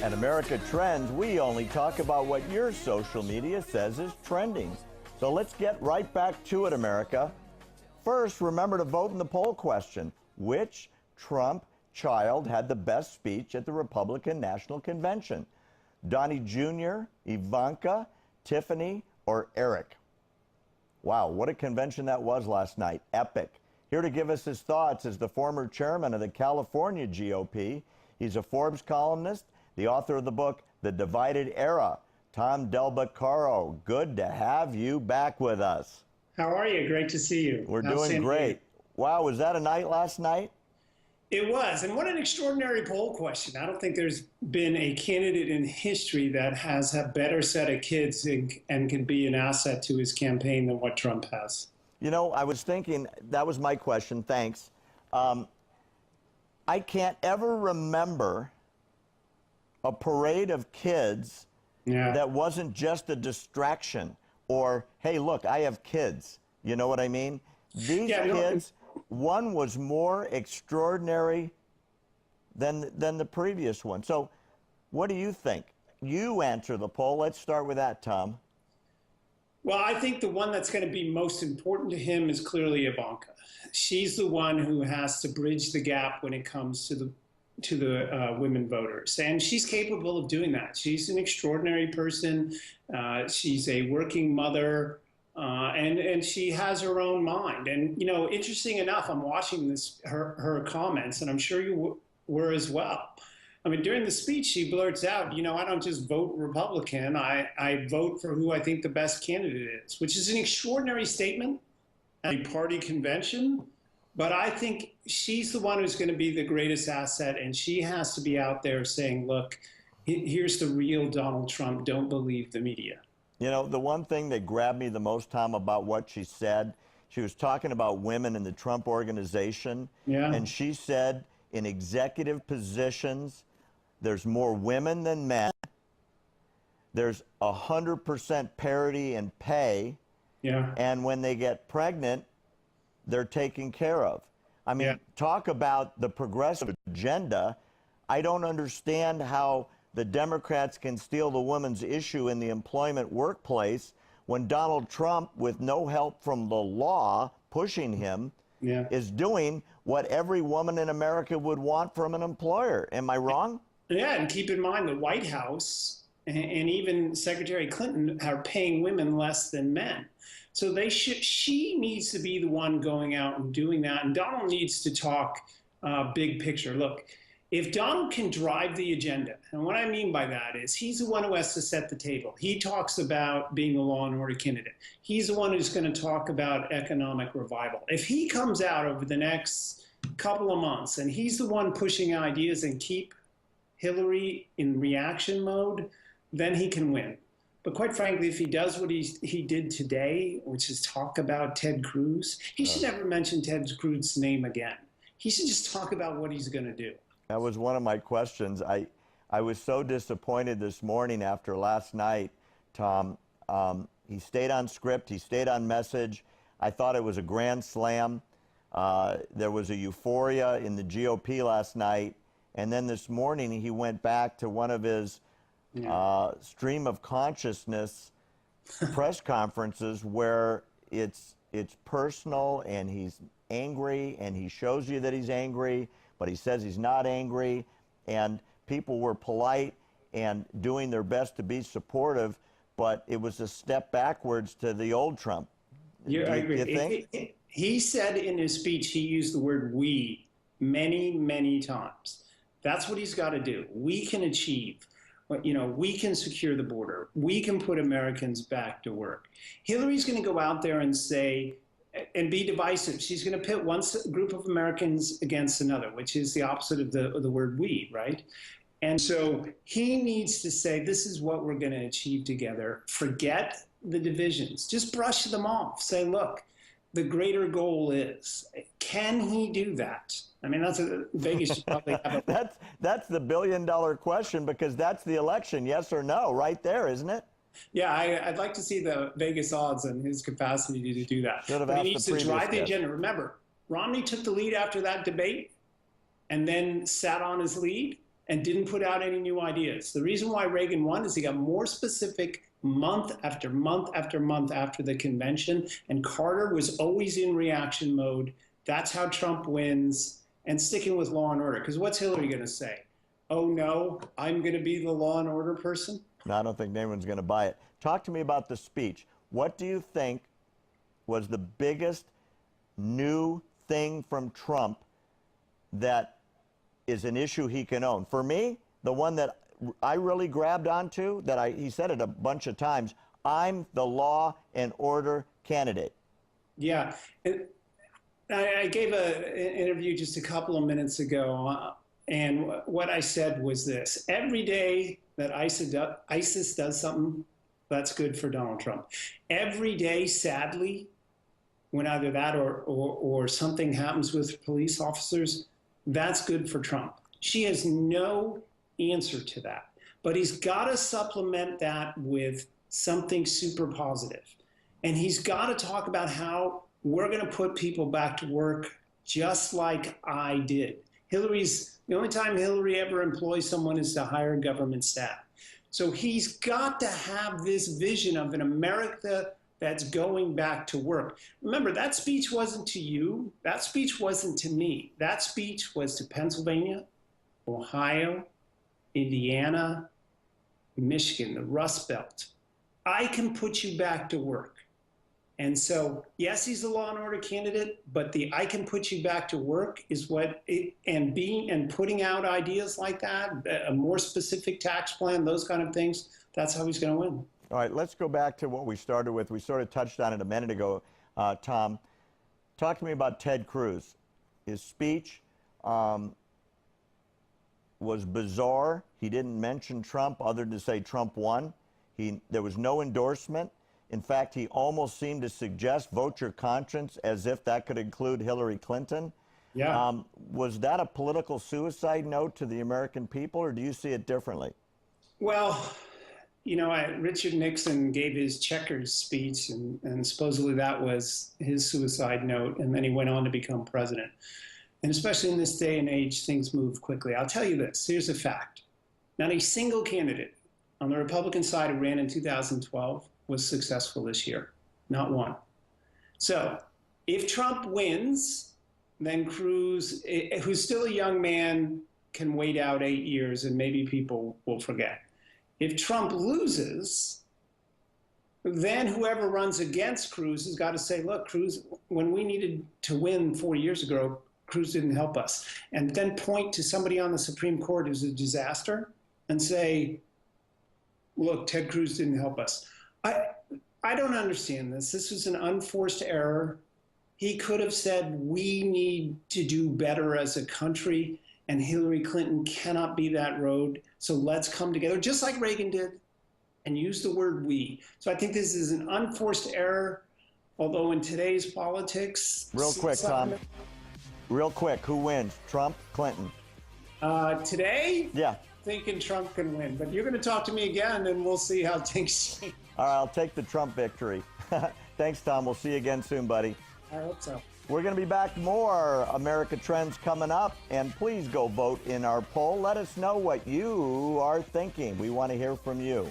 At America Trends, we only talk about what your social media says is trending. So let's get right back to it, America. First, remember to vote in the poll question. Which Trump child had the best speech at the Republican National Convention? Donnie Jr., Ivanka, Tiffany, or Eric? Wow, what a convention that was last night. Epic. Here to give us his thoughts is the former chairman of the California GOP. He's a Forbes columnist, the author of the book, The Divided Era. Tom Del Beccaro, good to have you back with us. How are you? Great to see you. We're doing great. Wow, was that a night last night? It was, and what an extraordinary poll question. I don't think there's been a candidate in history that has a better set of kids and can be an asset to his campaign than what Trump has. You know, I was thinking, that was my question, thanks. I can't ever remember a parade of kids that wasn't just a distraction or, hey, look, I have kids. You know what I mean? These kids, one was more extraordinary than the previous one. So what do you think? You answer the poll. Let's start with that, Tom. Well, I think the one that's going to be most important to him is clearly Ivanka. She's the one who has to bridge the gap when it comes to the women voters. And she's capable of doing that. She's an extraordinary person. She's a working mother, and she has her own mind. And, you know, interesting enough, I'm watching her comments, and I'm sure you were as well. I mean, during the speech, she blurts out, you know, I don't just vote Republican. I vote for who I think the best candidate is, which is an extraordinary statement at a party convention. But I think she's the one who's going to be the greatest asset, and she has to be out there saying, look, here's the real Donald Trump. Don't believe the media. You know, the one thing that grabbed me the most, Tom, about what she said, she was talking about women in the Trump organization. Yeah. And she said in executive positions, there's more women than men. There's 100% parity in pay. Yeah. And when they get pregnant, they're taken care of. I mean, talk about the progressive agenda. I don't understand how the Democrats can steal the women's issue in the employment workplace when Donald Trump, with no help from the law pushing him, is doing what every woman in America would want from an employer. Am I wrong? Yeah, and keep in mind the White House and even Secretary Clinton are paying women less than men. So she needs to be the one going out and doing that. And Donald needs to talk big picture. Look, if Donald can drive the agenda, and what I mean by that is he's the one who has to set the table. He talks about being a law and order candidate. He's the one who's going to talk about economic revival. If he comes out over the next couple of months and he's the one pushing ideas and keep Hillary in reaction mode, then he can win. But quite frankly, if he does what he did today, which is talk about Ted Cruz, he should never mention Ted Cruz's name again. He should just talk about what he's going to do. That was one of my questions. I was so disappointed this morning after last night, Tom. He stayed on script. He stayed on message. I thought it was a grand slam. There was a euphoria in the GOP last night. And then this morning, he went back to one of his stream of consciousness press conferences where it's personal and he's angry and he shows you that he's angry, but he says he's not angry. And people were polite and doing their best to be supportive, but it was a step backwards to the old Trump. Yeah, I agree. You think? He said in his speech, he used the word we many, many times. That's what he's got to do. We can achieve, you know, we can secure the border. We can put Americans back to work. Hillary's going to go out there and say, and be divisive. She's going to pit one group of Americans against another, which is the opposite of the word we, right? And so he needs to say, this is what we're going to achieve together. Forget the divisions. Just brush them off. Say, look, the greater goal is. Can he do that? I mean, that's a Vegas should probably have a... That's the billion-dollar question, because that's the election, yes or no, right there, isn't it? Yeah, I'd like to see the Vegas odds and his capacity to do that. But he needs to drive the agenda. Remember, Romney took the lead after that debate and then sat on his lead. and didn't put out any new ideas. The reason why Reagan won is he got more specific month after month after month after the convention, and Carter was always in reaction mode. That's how Trump wins, and sticking with law and order. Because what's Hillary going to say? Oh no, I'm going to be the law and order person? No, I don't think anyone's going to buy it. Talk to me about the speech. What do you think was the biggest new thing from Trump that is an issue he can own? For me, the one that I really grabbed onto, he said it a bunch of times, I'm the law and order candidate. Yeah. I gave an interview just a couple of minutes ago, and what I said was this: every day that ISIS does something, that's good for Donald Trump. Every day, sadly, when either that or something happens with police officers, that's good for Trump. She has no answer to that. But he's got to supplement that with something super positive. And he's got to talk about how we're going to put people back to work just like I did. The only time Hillary ever employs someone is to hire government staff. So he's got to have this vision of an America that's going back to work. Remember, that speech wasn't to you. That speech wasn't to me. That speech was to Pennsylvania, Ohio, Indiana, Michigan, the Rust Belt. I can put you back to work. And so, yes, he's a law and order candidate, but the I can put you back to work is and putting out ideas like that, a more specific tax plan, those kind of things, that's how he's going to win. All right, let's go back to what we started with. We sort of touched on it a minute ago. Tom, talk to me about Ted Cruz. His speech was bizarre. He didn't mention Trump other than to say Trump won. There was no endorsement. In fact, he almost seemed to suggest vote your conscience, as if that could include Hillary Clinton. Yeah. Was that a political suicide note to the American people, or do you see it differently? Well, you know, Richard Nixon gave his checkers speech, and supposedly that was his suicide note, and then he went on to become president. And especially in this day and age, things move quickly. I'll tell you this. Here's a fact. Not a single candidate on the Republican side who ran in 2012 was successful this year. Not one. So if Trump wins, then Cruz, who's still a young man, can wait out 8 years and maybe people will forget. If Trump loses, then whoever runs against Cruz has got to say, look, Cruz, when we needed to win 4 years ago, Cruz didn't help us. And then point to somebody on the Supreme Court who's a disaster and say, look, Ted Cruz didn't help us. I don't understand this. This was an unforced error. He could have said, we need to do better as a country, and Hillary Clinton cannot be that road. So let's come together, just like Reagan did, and use the word we. So I think this is an unforced error, although in today's politics... Real quick, Tom. Real quick, who wins? Trump, Clinton? Today? Yeah. Thinking Trump can win. But you're going to talk to me again, and we'll see how things change. All right, I'll take the Trump victory. Thanks, Tom. We'll see you again soon, buddy. I hope so. We're going to be back more America Trends coming up, and please go vote in our poll. Let us know what you are thinking. We want to hear from you.